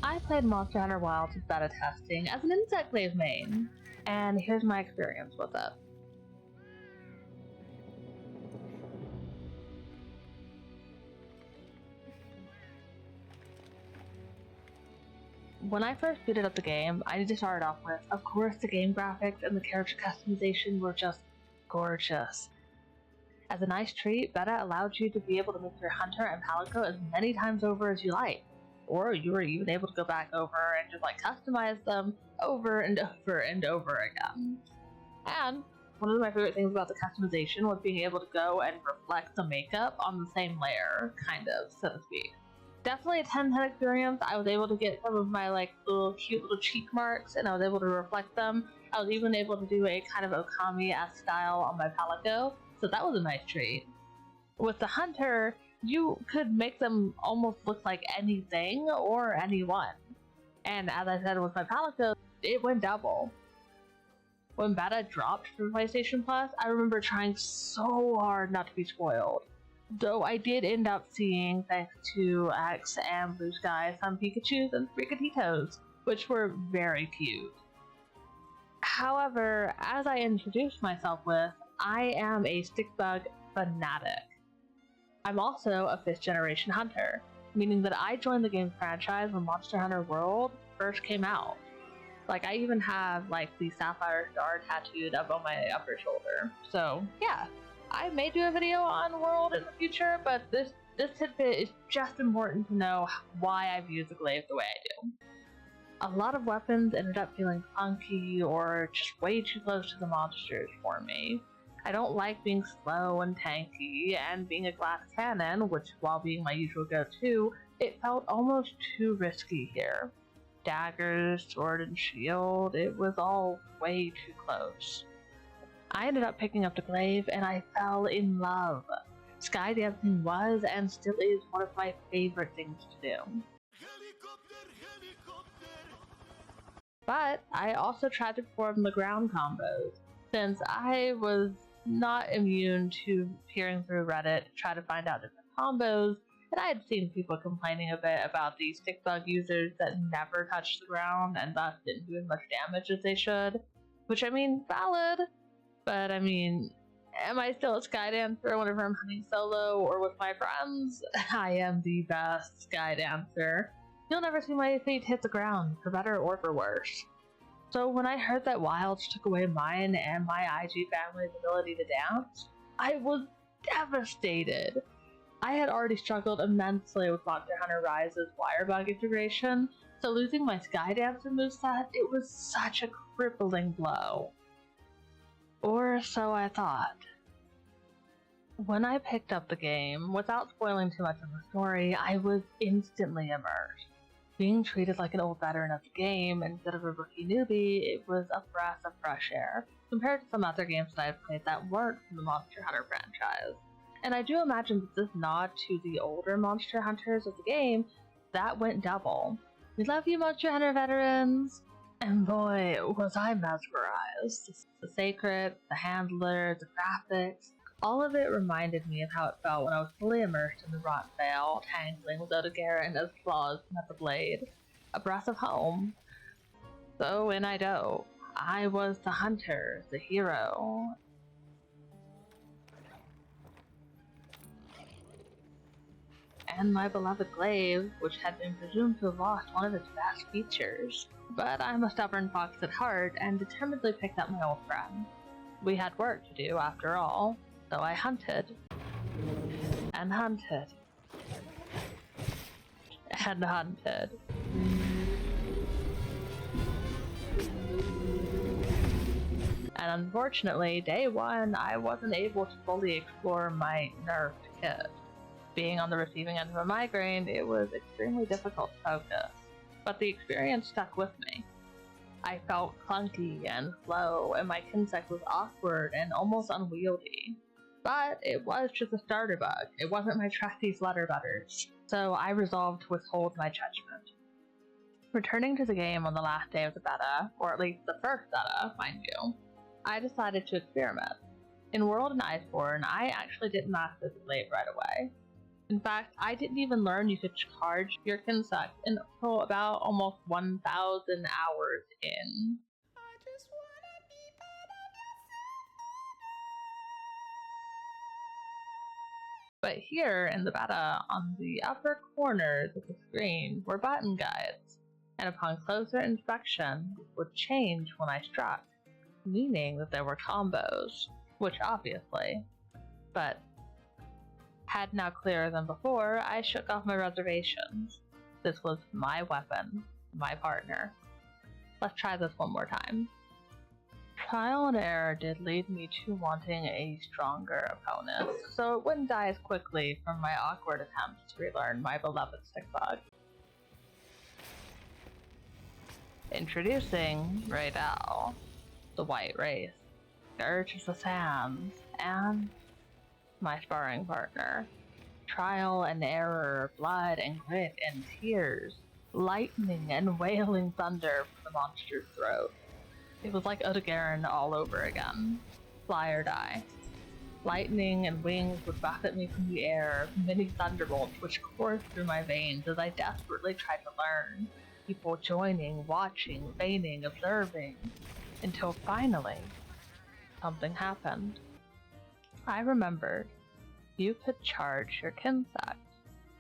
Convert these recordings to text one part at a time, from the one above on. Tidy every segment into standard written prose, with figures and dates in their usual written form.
I played Monster Hunter Wilds with beta testing as an insect glaive main, and here's my experience with it. When I first booted up the game, I need to start off with, of course, the game graphics and the character customization were just gorgeous. As a nice treat, beta allowed you to be able to make your hunter and palico as many times over as you like. Or you were even able to go back over and just customize them over and over and over again. And one of my favorite things about the customization was being able to go and reflect the makeup on the same layer, kind of, so to speak. Definitely a 10/10 experience. I was able to get some of my little cute little cheek marks, and I was able to reflect them. I was even able to do a kind of Okami-esque style on my palico, so that was a nice treat. With the hunter, you could make them almost look like anything or anyone. And as I said with my palico, it went double. When beta dropped for PlayStation Plus, I remember trying so hard not to be spoiled. Though I did end up seeing, thanks to X and BlueSky, some Pikachus and Frigatitos, which were very cute. However, as I introduced myself with, I am a stickbug fanatic. I'm also a 5th generation hunter, meaning that I joined the game franchise when Monster Hunter World first came out. I even have the sapphire star tattooed up on my upper shoulder. So yeah, I may do a video on World in the future, but this tidbit is just important to know why I've used the glaive the way I do. A lot of weapons ended up feeling clunky or just way too close to the monsters for me. I don't like being slow and tanky, and being a glass cannon, which while being my usual go-to, it felt almost too risky here. Daggers, sword, and shield, it was all way too close. I ended up picking up the glaive and I fell in love. Skydancing was and still is one of my favorite things to do. But I also tried to perform the ground combos, since I was not immune to peering through Reddit to try to find out different combos, and I had seen people complaining a bit about the stickbug users that never touched the ground and thus didn't do as much damage as they should. Which, valid. But am I still a Skydancer whenever I'm hunting solo or with my friends? I am the best Skydancer. You'll never see my feet hit the ground, for better or for worse. So when I heard that Wilds took away mine and my IG family's ability to dance, I was devastated. I had already struggled immensely with Monster Hunter Rise's Wirebug integration, so losing my Skydancer moveset, it was such a crippling blow. Or so I thought. When I picked up the game, without spoiling too much of the story, I was instantly immersed. Being treated like an old veteran of the game instead of a rookie newbie, it was a breath of fresh air, compared to some other games that I've played that weren't from the Monster Hunter franchise. And I do imagine that this nod to the older Monster Hunters of the game, that went double. We love you, Monster Hunter veterans! And boy, was I mesmerized. The sacred, the handler, the graphics, all of it reminded me of how it felt when I was fully immersed in the Rot Vale, tangling with Odogaron as claws met the blade. A breath of home. So in I dove. I was the hunter, the hero. And my beloved glaive, which had been presumed to have lost one of its best features. But I'm a stubborn fox at heart, and determinedly picked up my old friend. We had work to do, after all, so I hunted. And hunted. And hunted. And unfortunately, day one, I wasn't able to fully explore my nerfed kit. Being on the receiving end of a migraine, it was extremely difficult to focus, but the experience stuck with me. I felt clunky and slow, and my insect was awkward and almost unwieldy. But it was just a starter bug, it wasn't my trusty flutterbutters, so I resolved to withhold my judgment. Returning to the game on the last day of the beta, or at least the first beta, mind you, I decided to experiment. In World and Iceborne, I actually didn't master the glaive right away. In fact, I didn't even learn you could charge your insect until about almost 1,000 hours in. I just wanna be part of your But here in the beta, on the upper corners of the screen were button guides, and upon closer inspection would change when I struck, meaning that there were combos, which obviously, but had now clearer than before, I shook off my reservations. This was my weapon, my partner. Let's try this one more time. Trial and error did lead me to wanting a stronger opponent, so it wouldn't die as quickly from my awkward attempts to relearn my beloved stick bug. Introducing Raydal, the white race, Scourge of the Sands, and my sparring partner. Trial and error, blood and grit and tears, lightning and wailing thunder from the monster's throat. It was like Odegarin all over again. Fly or die. Lightning and wings would buffet me from the air, many thunderbolts which coursed through my veins as I desperately tried to learn. People joining, watching, feigning, observing, until finally, something happened. I remembered you could charge your Kinsect,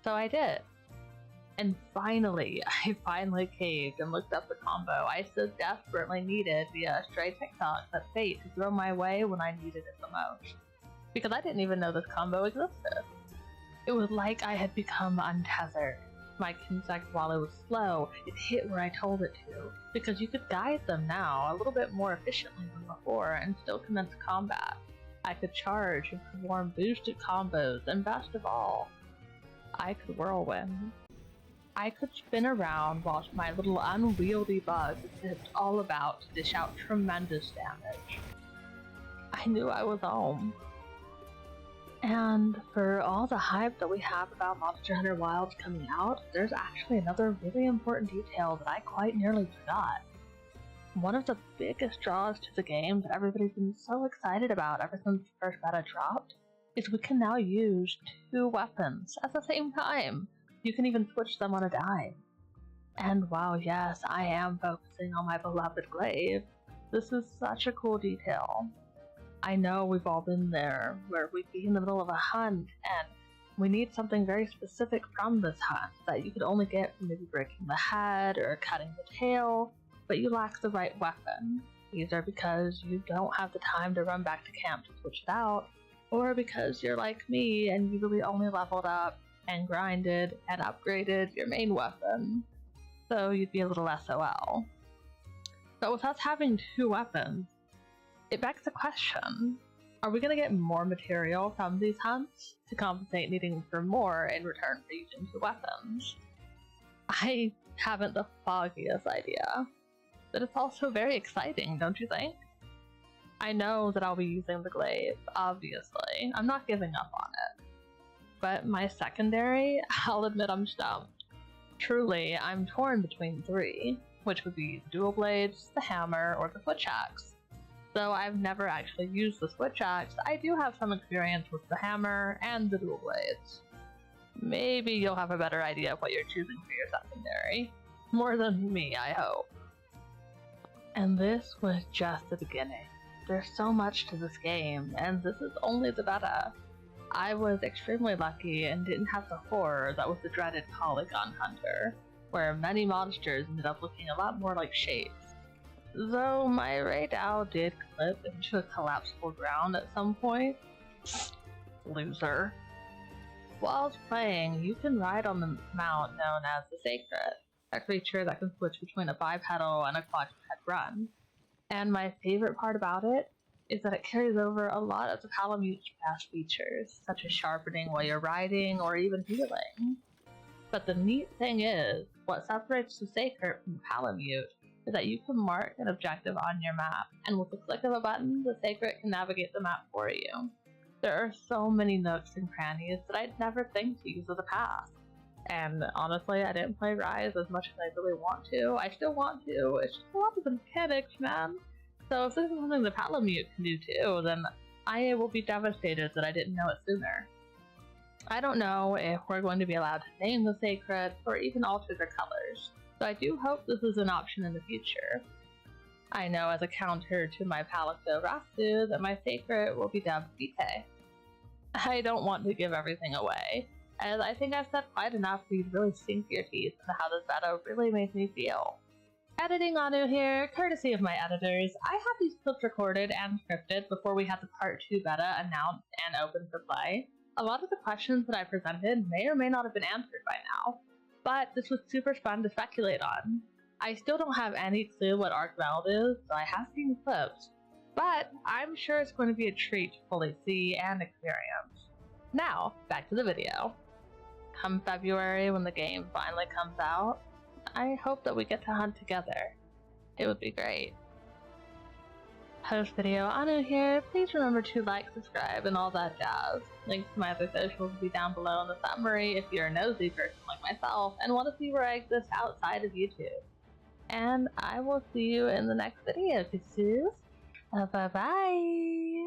so I did. And finally, I caved and looked up the combo I so desperately needed via a stray TikTok that fate had thrown my way when I needed it the most. Because I didn't even know this combo existed. It was like I had become untethered. My Kinsect, while it was slow, it hit where I told it to, because you could guide them now a little bit more efficiently than before and still commence combat. I could charge and perform boosted combos, and best of all, I could whirlwind. I could spin around while my little unwieldy bug zipped all about to dish out tremendous damage. I knew I was home. And for all the hype that we have about Monster Hunter Wilds coming out, there's actually another really important detail that I quite nearly forgot. One of the biggest draws to the game that everybody's been so excited about ever since the first beta dropped is we can now use 2 weapons at the same time. You can even switch them on a dime. And while yes, I am focusing on my beloved Glaive, this is such a cool detail. I know we've all been there, where we'd be in the middle of a hunt and we need something very specific from this hunt that you could only get from maybe breaking the head or cutting the tail, but you lack the right weapon, either because you don't have the time to run back to camp to switch it out, or because you're like me and you really only leveled up and grinded and upgraded your main weapon, so you'd be a little SOL. But with us having 2 weapons, it begs the question, are we going to get more material from these hunts to compensate needing for more in return for using 2 weapons? I haven't the foggiest idea. But it's also very exciting, don't you think? I know that I'll be using the Glaive, obviously. I'm not giving up on it. But my secondary, I'll admit I'm stumped. Truly, I'm torn between 3, which would be the dual blades, the hammer, or the switch axe. Though I've never actually used the switch axe, I do have some experience with the hammer and the dual blades. Maybe you'll have a better idea of what you're choosing for your secondary. More than me, I hope. And this was just the beginning. There's so much to this game, and this is only the beta. I was extremely lucky and didn't have the horror that was the dreaded Polygon Hunter, where many monsters ended up looking a lot more like shapes. Though my Raydal did clip into a collapsible ground at some point. Loser. While playing, you can ride on the mount known as the Sacred, a creature that can switch between a bipedal and a quadruped run. And my favorite part about it is that it carries over a lot of the Palamute's past features, such as sharpening while you're riding or even healing. But the neat thing is, what separates the Sacred from the Palamute is that you can mark an objective on your map, and with the click of a button, the Sacred can navigate the map for you. There are so many nooks and crannies that I'd never think to use as a path. And honestly, I didn't play Rise as much as I really want to. I still want to, it's just a lot of the mechanics, man. So if this is something the Palamute can do too, then I will be devastated that I didn't know it sooner. I don't know if we're going to be allowed to name the sacred or even alter their colors, so I do hope this is an option in the future. I know as a counter to my Palico Rastu that my sacred will be dubbed Vite. I don't want to give everything away, as I think I've said quite enough for you to really sink your teeth into how this beta really made me feel. Editing Anu here, courtesy of my editors. I have these clips recorded and scripted before we had the Part 2 beta announced and open for play. A lot of the questions that I presented may or may not have been answered by now, but this was super fun to speculate on. I still don't have any clue what Arc Veld is, so I have seen clips, but I'm sure it's going to be a treat to fully see and experience. Now, back to the video. Come February, when the game finally comes out, I hope that we get to hunt together. It would be great. Post video Anu here. Please remember to like, subscribe, and all that jazz. Links to my other socials will be down below in the summary if you're a nosy person like myself and want to see where I exist outside of YouTube. And I will see you in the next video, kisses. Bye bye.